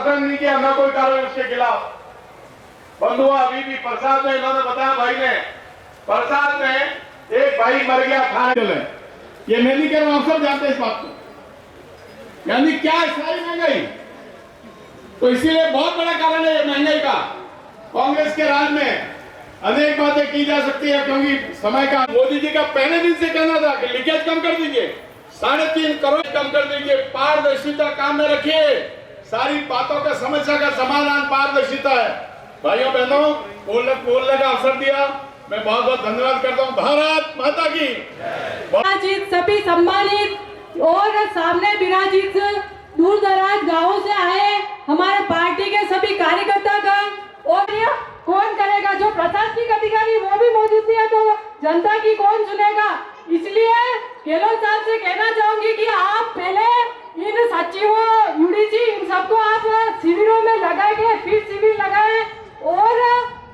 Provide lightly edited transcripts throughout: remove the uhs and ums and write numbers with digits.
पसंद नहीं किया, न कोई कार्रवाई उसके खिलाफ। बंधुआ अभी भी प्रसाद में इन्होंने बताया, भाई ने प्रसाद में एक भाई मर गया खाने चले, ये मैं नहीं कह रहा हूं, आप सब जानते हैं इस बात को। यानी क्या है सारी महंगाई, तो इसीलिए बहुत बड़ा कारण है ये महंगाई का। कांग्रेस के राज में अनेक बातें की जा सकती है, क्योंकि समय का मोदी जी का पहले दिन से कहना था कि लीकेज कम कर दीजिए, 3.5 करोड़ कम कर दीजिए, पारदर्शिता काम में रखिए, सारी बातों का समस्या का समाधान पारदर्शिता है। भाइयों बहनों, बोलने का अवसर दिया, मैं बहुत बहुत धन्यवाद करता हूँ। भारत माता की विराजित सभी सम्मानित और सामने विराजित दूर दराज गाँव से आए हमारे पार्टी के सभी कार्यकर्ता का, और ये कौन करेगा, जो प्रशासनिक अधिकारी वो भी मौजूद है तो जनता की कौन सुनेगा। इसलिए गहलोत साहब से कहना चाहूंगी कि आप पहले इन सचिवों, यूडीसी, इन सबको आप शिविरों में लगाएंगे, फिर शिविर लगाए, और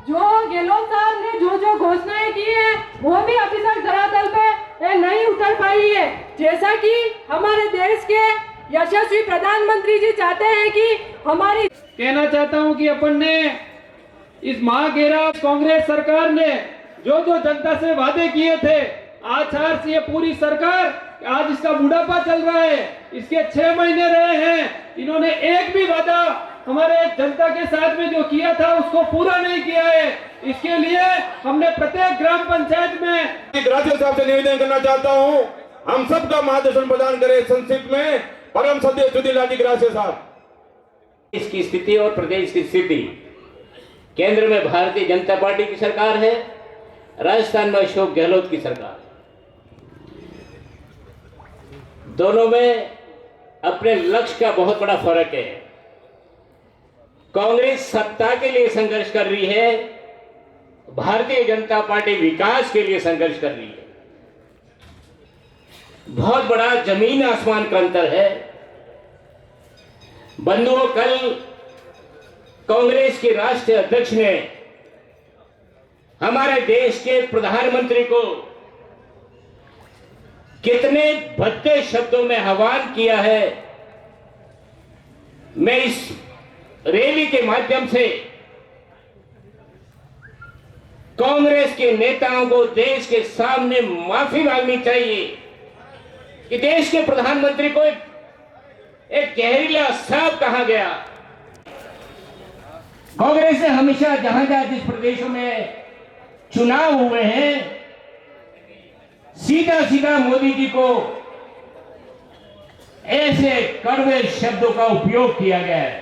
जो गहलोत साहब ने जो घोषणाएं की है वो भी अभी तक धरातल पे नहीं उतर पाई है। जैसा कि हमारे देश के यशस्वी प्रधानमंत्री जी चाहते हैं कि हमारी, कहना चाहता हूं कि अपन ने इस महागेरा कांग्रेस सरकार ने जो जनता से वादे किए थे, आचार से ये पूरी सरकार, आज इसका बुढ़ापा चल रहा है, इसके 6 महीने रहे हैं, इन्होंने एक भी वादा हमारे जनता के साथ में जो किया था उसको पूरा नहीं किया है। इसके लिए हमने प्रत्येक ग्राम पंचायत में ग्रासिया साहब से निवेदन करना चाहता हूँ, हम सबका मार्गदर्शन प्रदान करें संसद में, परम सत्य सुधीलाल जी ग्रासिया साहब। इसकी स्थिति और प्रदेश की स्थिति, केंद्र में भारतीय जनता पार्टी की सरकार है, राजस्थान में अशोक गहलोत की सरकार, दोनों में अपने लक्ष्य का बहुत बड़ा फर्क है। कांग्रेस सत्ता के लिए संघर्ष कर रही है, भारतीय जनता पार्टी विकास के लिए संघर्ष कर रही है। बहुत बड़ा जमीन आसमान का अंतर है। बंधुओं, कल कांग्रेस के राष्ट्रीय अध्यक्ष ने हमारे देश के प्रधानमंत्री को कितने भद्दे शब्दों में आह्वान किया है। मैं इस रैली के माध्यम से कांग्रेस के नेताओं को देश के सामने माफी मांगनी चाहिए कि देश के प्रधानमंत्री को एक जहरीला सांप कहा गया। कांग्रेस ने हमेशा जहां जिस प्रदेशों में चुनाव हुए हैं, सीधा मोदी जी को ऐसे कड़वे शब्दों का उपयोग किया गया है।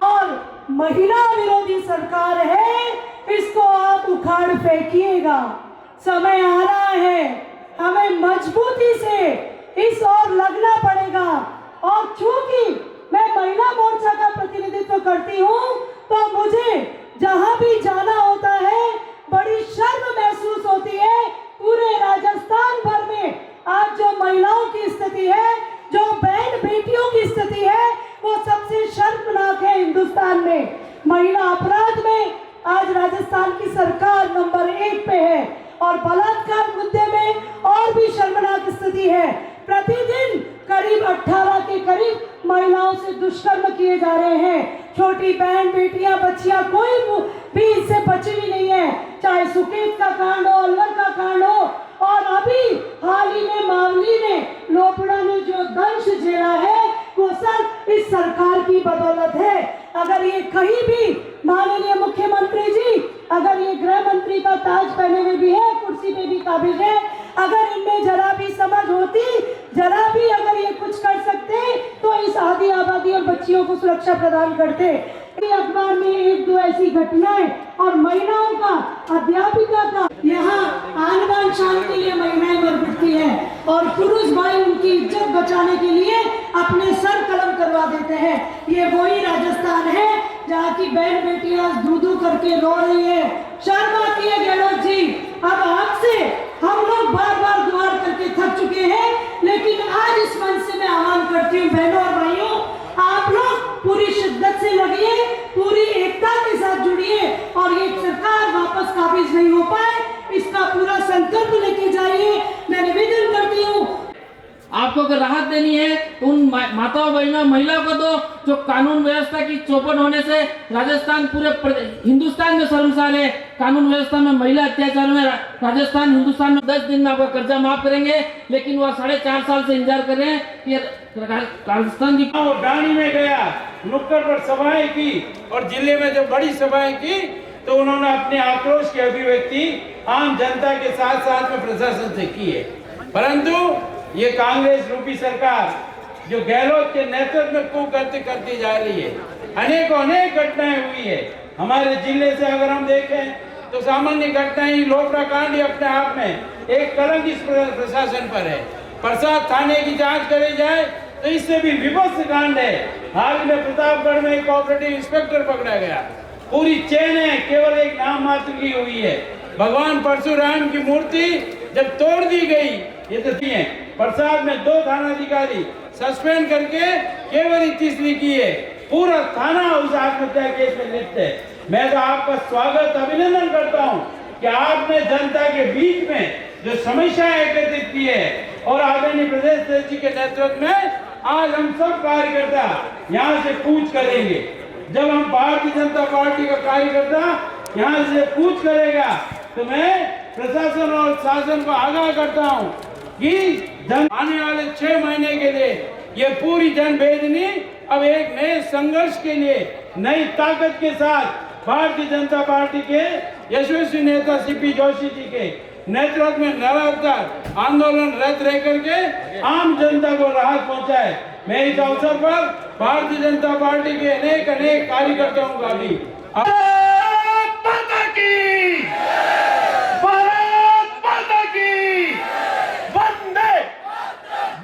और महिला विरोधी सरकार है, इसको आप उखाड़ फेंकिएगा। समय आ रहा है, हमें मजबूती से इस ओर लगना पड़ेगा। और चूंकि मैं महिला मोर्चा का प्रतिनिधित्व करती हूँ, तो मुझे जहाँ भी जाना होता है बड़ी शर्म महसूस होती है। पूरे राजस्थान भर में आज जो महिलाओं की स्थिति है, जो बहन बेटियों की स्थिति है, वो सबसे शर्मनाक है। हिंदुस्तान में महिला अपराध में आज राजस्थान की सरकार नंबर 1 पे है, और बलात्कार मुद्दे में और भी शर्मनाक स्थिति है। प्रतिदिन करीब 18 के करीब महिलाओं से दुष्कर्म किए जा रहे हैं। छोटी बहन बेटियां बच्चियां कोई भी इससे बची हुई नहीं है, चाहे सुकेत का कांड हो, अलवर का कांड हो, और अभी हाल ही में मावली ने, लोपड़ा ने जो दंश झेला है वो सब इस सरकार की बदौलत है। अगर ये कहीं भी, माननीय मुख्यमंत्री जी, अगर ये गृह मंत्री का ताज पहने हुए भी है, कुर्सी पे भी काबिज है, अगर इनमें जरा भी समझ होती, जरा भी अगर ये कुछ कर सकते तो इस आधी आबादी और बच्चियों को सुरक्षा प्रदान करते। अखबार में 1-2 ऐसी घटनाएं, और महिलाओं का, अध्यापिका का, यहाँ आन बान शान के लिए महिलाएं मर मिटती हैं, और पुरुष भाई उनकी इज्जत बचाने के लिए अपने सर कलम करवा देते हैं। ये वही राजस्थान है जहाँ की बहन बेटियां दूधू करके रो रही है। शर्म आती है गहलोत जी। अब आपसे हम लोग बार गुहार करके थक चुके हैं, लेकिन आज इस मंच से मैं आह्वान करती हूँ, बहनों और भाइयों, आप लोग पूरी शिद्दत से लगिए, पूरी एकता के साथ जुड़िए, और ये सरकार वापस काबिज नहीं हो पाए, इसका पूरा संकल्प लेके जाइए। मैं निवेदन करती हूँ। आप आपको अगर राहत देनी है तो उन माताओं बहनों महिलाओं को दो जो कानून व्यवस्था की चौपट होने से राजस्थान पूरे हिंदुस्तान में शर्मसार है। कानून व्यवस्था में महिला अत्याचार में राजस्थान हिंदुस्तान में 10 दिन में आपका कर्जा माफ करेंगे, लेकिन वह 4.5 साल से इंतजार कर रहे हैं कि राजस्थान की डाणी में गया, नुक्कड़ पर सभाएं की और जिले में जो बड़ी सभाएं की तो उन्होंने अपने आक्रोश की अभिव्यक्ति आम जनता के साथ साथ में प्रशासन से की है। परंतु ये कांग्रेस रूपी सरकार जो गहलोत के नेतृत्व में कू करती जा रही है, अनेक घटनाएं हुई है। हमारे जिले से अगर हम देखें तो सामान्य घटनाएं लोपड़ा कांड अपने आप में एक कलंक इस प्रशासन पर है। प्रसाद थाने की जांच करी जाए तो इससे भी विभत्स कांड है। हाल में प्रतापगढ़ में एक ऑपरेटिव इंस्पेक्टर पकड़ा गया। पूरी चेन है, केवल एक नाम मात्र की हुई है। भगवान परशुराम की मूर्ति जब तोड़ दी गई, ये तो है प्रसाद में 2 थानाधिकारी सस्पेंड करके केवल 31 लिखी है। पूरा थाना उस आत्महत्या केस में लिप्त है। मैं तो आपका स्वागत अभिनंदन करता हूं कि आपने जनता के बीच में जो समस्याएं एकत्रित की है और आदरणीय प्रदेश अध्यक्ष जी के नेतृत्व में आज हम सब कार्यकर्ता यहाँ से कूच करेंगे। जब हम भारतीय जनता पार्टी का कार्यकर्ता यहाँ से कूच करेगा तो मैं प्रशासन और शासन को आगाह करता हूँ कि आने वाले 6 महीने के लिए ये पूरी जनवेदनी अब एक नए संघर्ष के लिए नई ताकत के साथ भारतीय जनता पार्टी के यशस्वी नेता सीपी जोशी जी के नेतृत्व में लगातार आंदोलन रत रह करके आम जनता को राहत पहुंचाए। मैं इस अवसर पर भारतीय जनता पार्टी के अनेक कार्यकर्ताओं का भी भारत माता की वंदे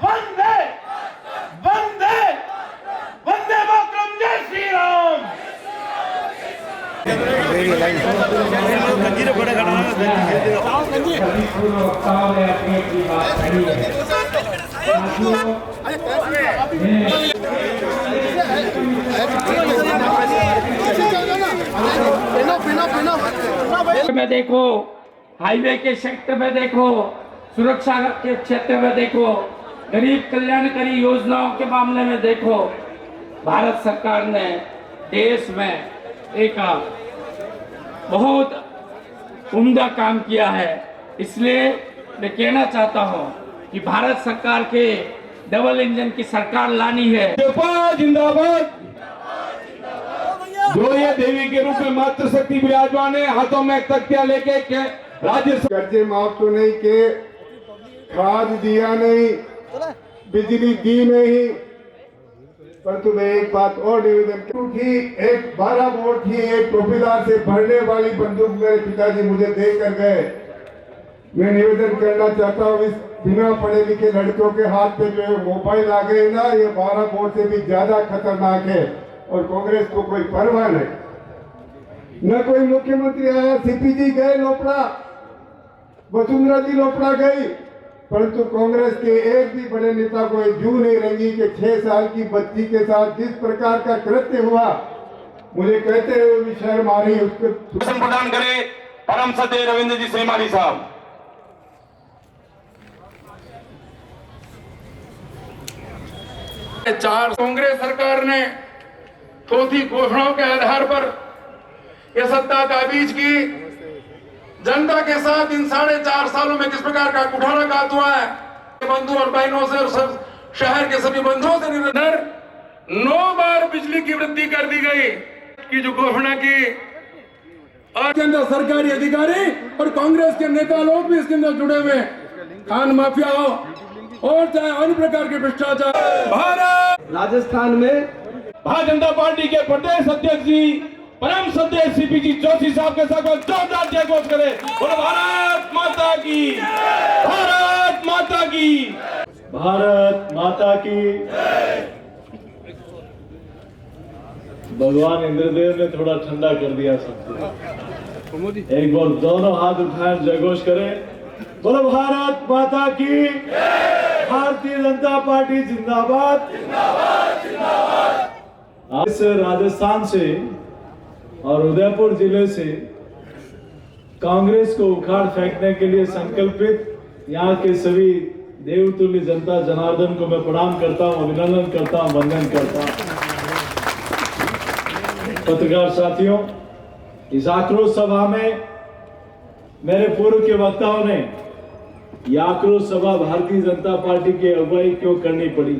वंदे वंदे वंदे मातरम, जय श्री राम। में देखो, हाईवे के क्षेत्र में देखो, सुरक्षा के क्षेत्र में देखो, गरीब कल्याणकारी योजनाओं के मामले में देखो, भारत सरकार ने देश में एक बहुत उम्दा काम किया है। इसलिए मैं कहना चाहता हूं कि भारत सरकार के डबल इंजन की सरकार लानी है। जिंदाबाद। जो ये देवी के रूप में मातृशक्ति विराजमान है, हाथों में तख्तियां लेके राज्य कर्जे माफ तो नहीं के, खाद दिया नहीं, बिजली दी नहीं, परंतु मैं एक बात और निवेदन की, एक 12 बोर्ड थी, एक टोपीदार से भरने वाली बंदूक मेरे पिताजी मुझे देकर गए। मैं निवेदन करना चाहता हूँ, इस बिना पढ़े लिखे लड़कों के हाथ पे जो मोबाइल आ गए ना, ये 12 बोर्ड से भी ज्यादा खतरनाक है और कांग्रेस को कोई परवाह नहीं। न कोई मुख्यमंत्री आया, सीपी जी गए लोपड़ा, वसुंधरा जी लोपड़ा गई, परंतु कांग्रेस के एक भी बड़े नेता को जू नहीं रंगी कि 6 साल की बच्ची के साथ जिस प्रकार का कृत्य हुआ, मुझे कहते हुए भी शर्म आ रही। उसको प्रदान करे परम सत्य रविंद्र जी श्रीमाली साहब। चार कांग्रेस सरकार ने थोथी घोषणाओं के आधार पर यह सत्ता काबीज की। जनता के साथ इन 4.5 सालों में किस प्रकार का कुठाराघात हुआ है, बंधु और बहनों से और सब शहर के सभी बंधुओं से निरंतर 9 बार बिजली की वृद्धि कर दी गई की जो घोषणा की। और के अंदर सरकारी अधिकारी और कांग्रेस के नेता लोग भी इसके अंदर जुड़े हुए, खान माफिया हो और चाहे अन्य प्रकार के भ्रष्टाचार। भारत राजस्थान में भारतीय जनता पार्टी के प्रदेश अध्यक्ष जी परम सत्य सीपी जी जोशी साहब के साथ जोरदार जय घोष करें। बोलो भारत माता की, भारत माता की, भारत माता की। भगवान इंद्रदेव ने थोड़ा ठंडा कर दिया सबको। एक बार दोनों हाथ उठाए जय घोष करें। बोलो भारत माता की, भारतीय जनता पार्टी जिंदाबाद। आज राजस्थान से और उदयपुर जिले से कांग्रेस को उखाड़ फेंकने के लिए संकल्पित यहाँ के सभी देवतुल्य जनता जनार्दन को मैं प्रणाम करता हूं, अभिनंदन करता हूं, वंदन करता हूं। पत्रकार साथियों, इस आक्रोश सभा में मेरे पूर्व के वक्ताओं ने यह आक्रोश सभा भारतीय जनता पार्टी की अगुवाई क्यों करनी पड़ी।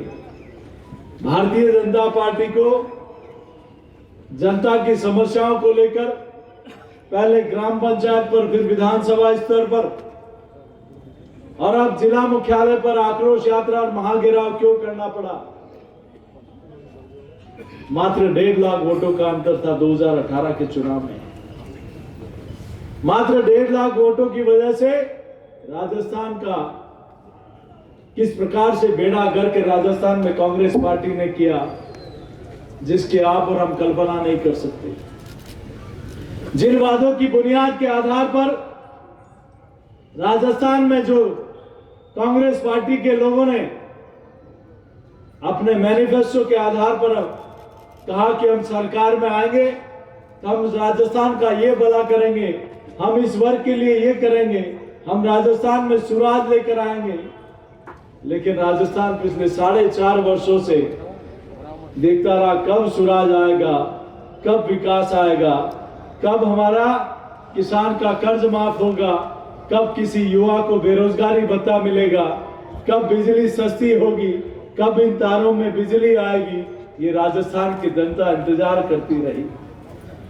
भारतीय जनता पार्टी को जनता की समस्याओं को लेकर पहले ग्राम पंचायत पर, फिर विधानसभा स्तर पर और अब जिला मुख्यालय पर आक्रोश यात्रा और महाघेराव क्यों करना पड़ा। मात्र 1.5 लाख वोटों का अंतर था 2018 के चुनाव में। मात्र 1.5 लाख वोटों की वजह से राजस्थान का किस प्रकार से बेड़ा गर्क राजस्थान में कांग्रेस पार्टी ने किया, जिसकी आप और हम कल्पना नहीं कर सकते। जिन वादों की बुनियाद के आधार पर राजस्थान में जो कांग्रेस पार्टी के लोगों ने अपने मैनिफेस्टो के आधार पर कहा कि हम सरकार में आएंगे तो हम राजस्थान का ये भला करेंगे, हम इस वर्ग के लिए ये करेंगे, हम राजस्थान में सुराज लेकर आएंगे। लेकिन राजस्थान पिछले 4.5 वर्षों से देखता रहा कब सुराज आएगा, कब विकास आएगा, कब हमारा किसान का कर्ज माफ होगा, कब किसी युवा को बेरोजगारी भत्ता मिलेगा, कब बिजली सस्ती होगी, कब इन तारों में बिजली आएगी। ये राजस्थान की जनता इंतजार करती रही।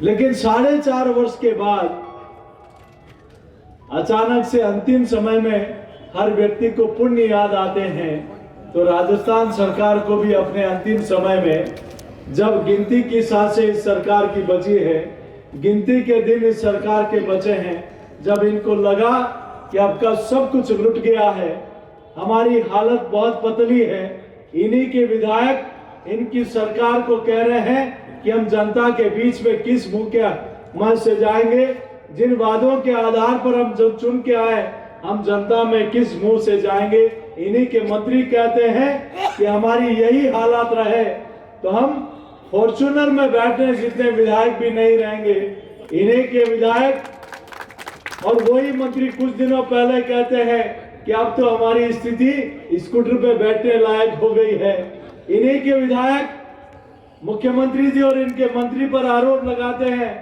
लेकिन 4.5 वर्ष के बाद अचानक से अंतिम समय में हर व्यक्ति को पुण्य याद आते हैं, तो राजस्थान सरकार को भी अपने अंतिम समय में, जब गिनती की सांसें इस सरकार की बची है, गिनती के दिन इस सरकार के बचे हैं, जब इनको लगा कि अब का सब कुछ लुट गया है, हमारी हालत बहुत पतली है, इन्हीं के विधायक इनकी सरकार को कह रहे हैं कि हम जनता के बीच में किस मुंह के मंच से जाएंगे, जिन वादों के आधार पर हम जब चुन के आए हम जनता में किस मुंह से जाएंगे। इन्हीं के मंत्री कहते हैं कि हमारी यही हालात रहे तो हम फॉर्च्यूनर में बैठने जितने विधायक भी नहीं रहेंगे। इन्हीं के विधायक और वही मंत्री कुछ दिनों पहले कहते हैं कि अब तो हमारी स्थिति स्कूटर पे बैठने लायक हो गई है। इन्हीं के विधायक मुख्यमंत्री जी और इनके मंत्री पर आरोप लगाते हैं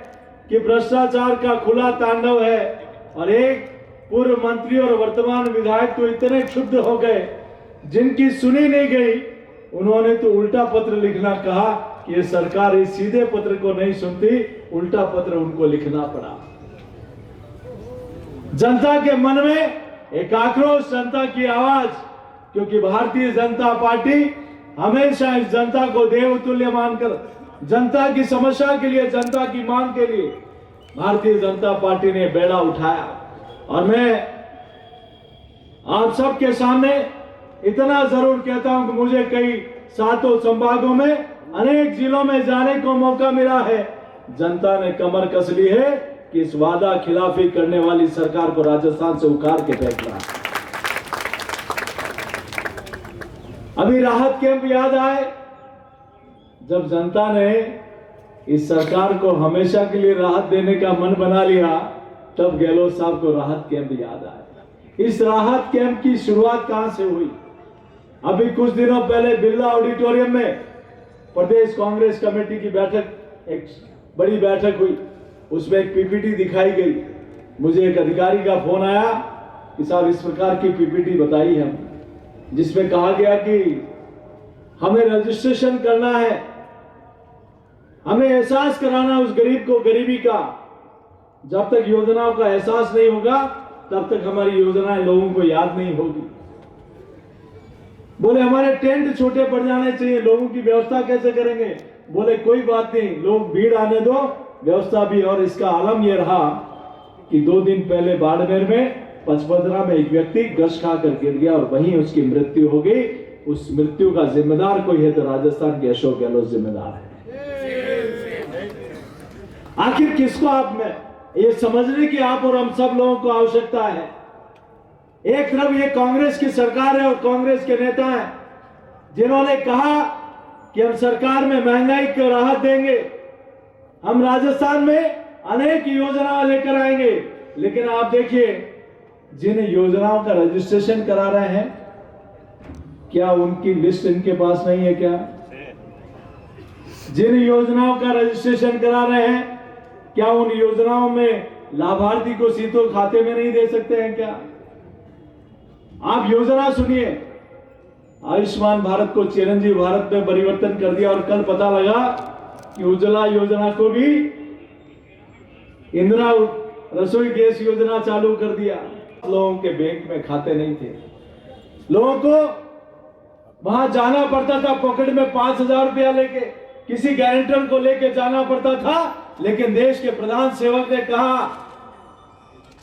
कि भ्रष्टाचार का खुला तांडव है, और एक पूर्व मंत्री और वर्तमान विधायक तो इतने क्षुब्ध हो गए, जिनकी सुनी नहीं गई उन्होंने तो उल्टा पत्र लिखना कहा कि ये सरकार इस सीधे पत्र को नहीं सुनती, उल्टा पत्र उनको लिखना पड़ा। जनता के मन में एक आक्रोश, जनता की आवाज, क्योंकि भारतीय जनता पार्टी हमेशा इस जनता को देवतुल्य मानकर, जनता की समस्या के लिए, जनता की मांग के लिए भारतीय जनता पार्टी ने बेड़ा उठाया। और मैं आप सबके सामने इतना जरूर कहता हूं कि मुझे कई 7 संभागों में अनेक जिलों में जाने को मौका मिला है। जनता ने कमर कस ली है कि इस वादा खिलाफी करने वाली सरकार को राजस्थान से उखाड़ के फेंकना। अभी राहत कैंप याद आए, जब जनता ने इस सरकार को हमेशा के लिए राहत देने का मन बना लिया, तब गहलोत साहब को राहत कैंप याद आया। इस राहत कैंप की शुरुआत कहां से हुई? अभी कुछ दिनों पहले बिरला ऑडिटोरियम में प्रदेश कांग्रेस कमेटी की बैठक, एक बड़ी बैठक हुई, उसमें एक पीपीटी दिखाई गई। मुझे एक अधिकारी का फोन आया कि साहब इस प्रकार की पीपीटी बताई है, जिसमें कहा गया कि हमें रजिस्ट्रेशन करना है, हमें एहसास कराना उस गरीब को गरीबी का। जब तक योजनाओं का एहसास नहीं होगा तब तक हमारी योजनाएं लोगों को याद नहीं होगी। बोले हमारे टेंट छोटे पड़ जाने चाहिए, लोगों की व्यवस्था कैसे करेंगे? बोले कोई बात नहीं, लोग भीड़ आने दो, व्यवस्था भी। और इसका आलम यह रहा कि 2 दिन पहले बाड़मेर में 55 में एक व्यक्ति गश खाकर गिर गया और वहीं उसकी मृत्यु हो गई। उस मृत्यु का जिम्मेदार कोई है तो राजस्थान के अशोक गहलोत जिम्मेदार है। आखिर किसको आप में ये समझने की आप और हम सब लोगों को आवश्यकता है। एक तरफ ये कांग्रेस की सरकार है और कांग्रेस के नेता हैं जिन्होंने कहा कि हम सरकार में महंगाई को राहत देंगे, हम राजस्थान में अनेक योजनाएं लेकर आएंगे। लेकिन आप देखिए, जिन योजनाओं का रजिस्ट्रेशन करा रहे हैं क्या उनकी लिस्ट इनके पास नहीं है क्या? जिन योजनाओं का रजिस्ट्रेशन करा रहे हैं, क्या उन योजनाओं में लाभार्थी को सीधे खाते में नहीं दे सकते हैं क्या? आप योजना सुनिए, आयुष्मान भारत को चिरंजीव भारत में परिवर्तन कर दिया और कल पता लगा कि उज्ज्वला योजना को भी इंदिरा रसोई गैस योजना चालू कर दिया। लोगों के बैंक में खाते नहीं थे, लोगों को वहां जाना पड़ता था पॉकेट में 5,000 रुपया लेके, किसी गारंटर को लेके जाना पड़ता था। लेकिन देश के प्रधान सेवक ने कहा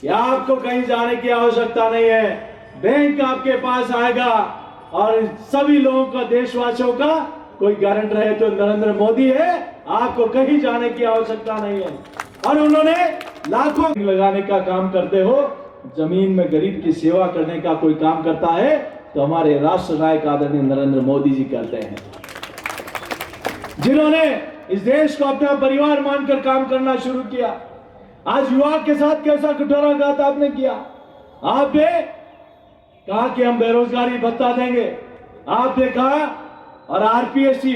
कि आपको कहीं जाने की आवश्यकता नहीं है, बैंक आपके पास आएगा और सभी लोगों का, देशवासियों का कोई गारंटर है तो नरेंद्र मोदी है, आपको कहीं जाने की आवश्यकता नहीं है। और उन्होंने लाखों लगाने का काम करते हो, जमीन में गरीब की सेवा करने का कोई काम करता है तो हमारे राष्ट्र नायक आदरणीय नरेंद्र मोदी जी करते हैं, जिन्होंने इस देश को अपना परिवार मानकर काम करना शुरू किया। आज युवा के साथ कैसा कुठाराघात आपने किया। आपने कहा कि हम बेरोजगारी भत्ता देंगे, आपने कहा, और आरपीएससी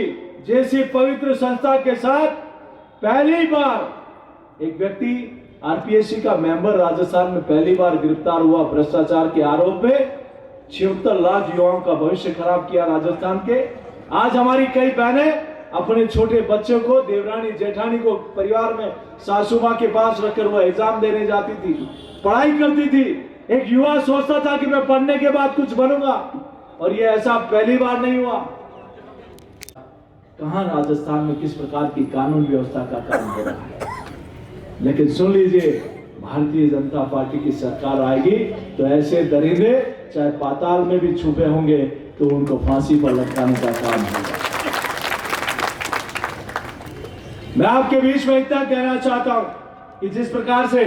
जैसी पवित्र संस्था के साथ पहली बार एक व्यक्ति, आरपीएससी का मेंबर राजस्थान में पहली बार गिरफ्तार हुआ भ्रष्टाचार के आरोप में। 76 लाख युवाओं का भविष्य खराब किया राजस्थान के। आज हमारी कई बहनें अपने छोटे बच्चों को, देवरानी जेठानी को परिवार में सासू मां के पास रखकर वह एग्जाम देने जाती थी, पढ़ाई करती थी। एक युवा सोचता था कि मैं पढ़ने के बाद कुछ बनूंगा, और यह ऐसा पहली बार नहीं हुआ। कहां राजस्थान में किस प्रकार की कानून व्यवस्था का काम हो रहा है। लेकिन सुन लीजिए, भारतीय जनता पार्टी की सरकार आएगी तो ऐसे दरिंदे चाहे पाताल में भी छुपे होंगे तो उनको फांसी पर लटकाने का काम होगा। मैं आपके बीच में इतना कहना चाहता हूं कि जिस प्रकार से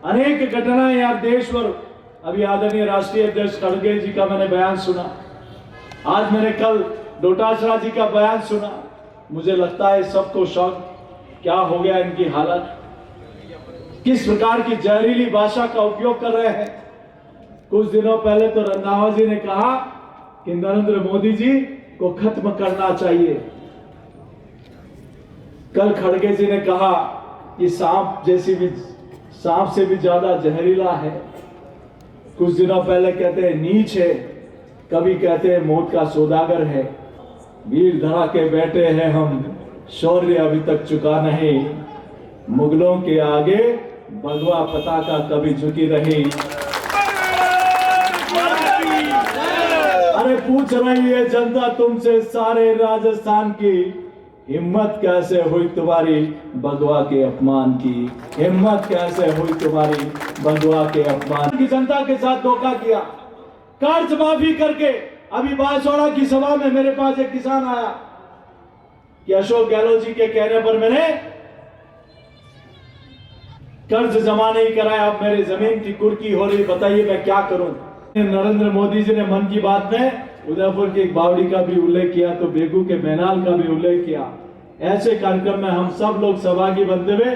अनेक घटनाएं यार देश पर, अभी आदरणीय राष्ट्रीय अध्यक्ष खड़गे जी का मैंने बयान सुना, आज मैंने कल डोटासरा जी का बयान सुना। मुझे लगता है सबको शौक, क्या हो गया इनकी हालत, किस प्रकार की जहरीली भाषा का उपयोग कर रहे हैं। कुछ दिनों पहले तो रंधावा जी ने कहा कि नरेंद्र मोदी जी को खत्म करना चाहिए। कल खड़गे जी ने कहा कि सांप से भी ज्यादा जहरीला है। कुछ दिनों पहले कहते हैं नीच है, कभी कहते हैं मौत का सौदागर है। वीर धरा के बैठे हैं हम, शौर्य अभी तक चुका नहीं। मुगलों के आगे भगवा पताका कभी झुकी रही। अरे पूछ रही है जनता तुमसे सारे राजस्थान की, हिम्मत कैसे हुई तुम्हारी भगवा के अपमान की, हिम्मत कैसे हुई तुम्हारी भगवा के अपमान की। जनता के साथ धोखा किया, कर्ज माफी करके। अभी बांसवाड़ा की सभा में मेरे पास एक किसान आया कि अशोक गहलोत जी के कहने पर मैंने कर्ज जमा नहीं कराया, अब मेरी जमीन की कुर्की हो रही, बताइए मैं क्या करूं। नरेंद्र मोदी जी ने मन की बात में उदयपुर की एक बावड़ी का भी उल्लेख किया, तो बेगू के मैनाल का भी उल्लेख किया। ऐसे कार्यक्रम में हम सब लोग सहभागी बनते हुए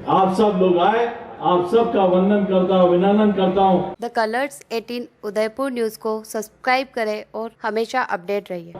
आप सब लोग आए, आप सबका वंदन करता हूँ, अभिनंदन करता हूँ। द कलर्स 18 उदयपुर न्यूज को सब्सक्राइब करें और हमेशा अपडेट रहिए।